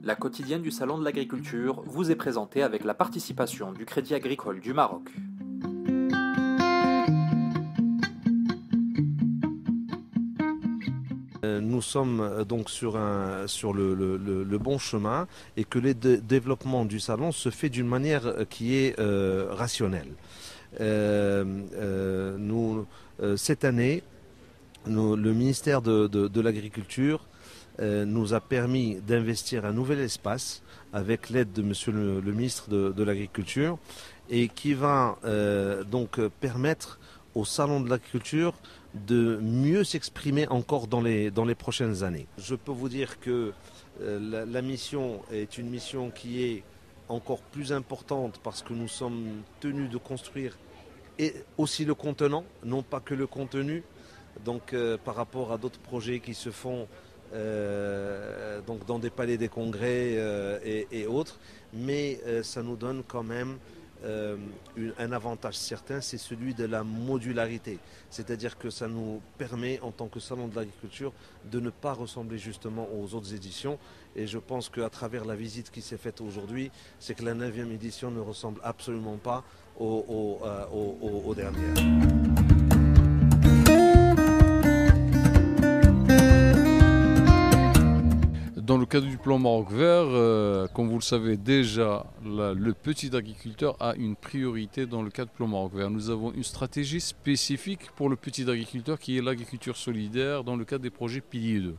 La quotidienne du Salon de l'Agriculture vous est présentée avec la participation du Crédit Agricole du Maroc. Nous sommes donc sur le bon chemin et que le développement du salon se fait d'une manière qui est rationnelle. Cette année, le ministère de l'Agriculture nous a permis d'investir un nouvel espace avec l'aide de Monsieur le ministre de l'Agriculture et qui va donc permettre au Salon de l'Agriculture de mieux s'exprimer encore dans les prochaines années. Je peux vous dire que la mission est une mission qui est encore plus importante parce que nous sommes tenus de construire et aussi le contenant, non pas que le contenu. Donc par rapport à d'autres projets qui se font donc dans des palais des congrès et autres, mais ça nous donne quand même un avantage certain, c'est celui de la modularité. C'est-à-dire que ça nous permet, en tant que salon de l'agriculture, de ne pas ressembler justement aux autres éditions. Et je pense qu'à travers la visite qui s'est faite aujourd'hui, c'est que la 9e édition ne ressemble absolument pas aux dernières. Dans le cadre du plan Maroc Vert, comme vous le savez déjà, le petit agriculteur a une priorité dans le cadre du plan Maroc Vert. Nous avons une stratégie spécifique pour le petit agriculteur qui est l'agriculture solidaire dans le cadre des projets Pilier 2.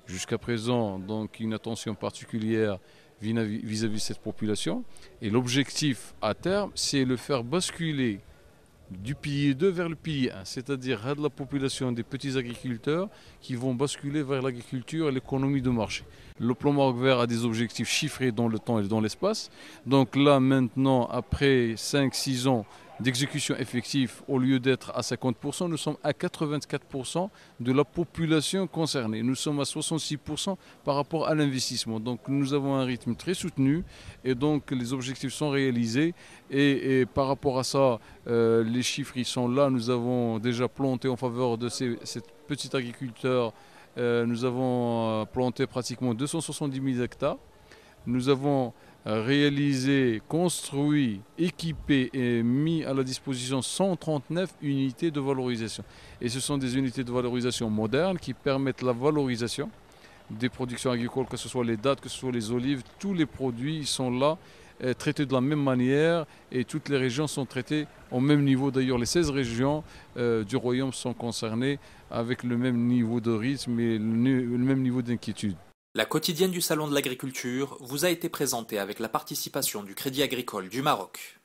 Jusqu'à présent, donc, une attention particulière vis-à-vis de cette population. Et l'objectif à terme, c'est le faire basculer du pilier 2 vers le pilier 1, c'est-à-dire la population des petits agriculteurs qui vont basculer vers l'agriculture et l'économie de marché. Le plan Maroc Vert a des objectifs chiffrés dans le temps et dans l'espace. Donc là, maintenant, après 5-6 ans d'exécution effective, au lieu d'être à 50%, nous sommes à 84% de la population concernée. Nous sommes à 66% par rapport à l'investissement. Donc nous avons un rythme très soutenu et donc les objectifs sont réalisés. Et par rapport à ça, les chiffres ils sont là. Nous avons déjà planté en faveur de ces petits agriculteurs. Nous avons planté pratiquement 270 000 hectares. Nous avons réalisé, construit, équipé et mis à la disposition 139 unités de valorisation. Et ce sont des unités de valorisation modernes qui permettent la valorisation des productions agricoles, que ce soit les dattes, que ce soit les olives. Tous les produits sont là, traités de la même manière et toutes les régions sont traitées au même niveau. D'ailleurs, les 16 régions du royaume sont concernées avec le même niveau de rythme et le même niveau d'inquiétude. La quotidienne du Salon de l'Agriculture vous a été présentée avec la participation du Crédit Agricole du Maroc.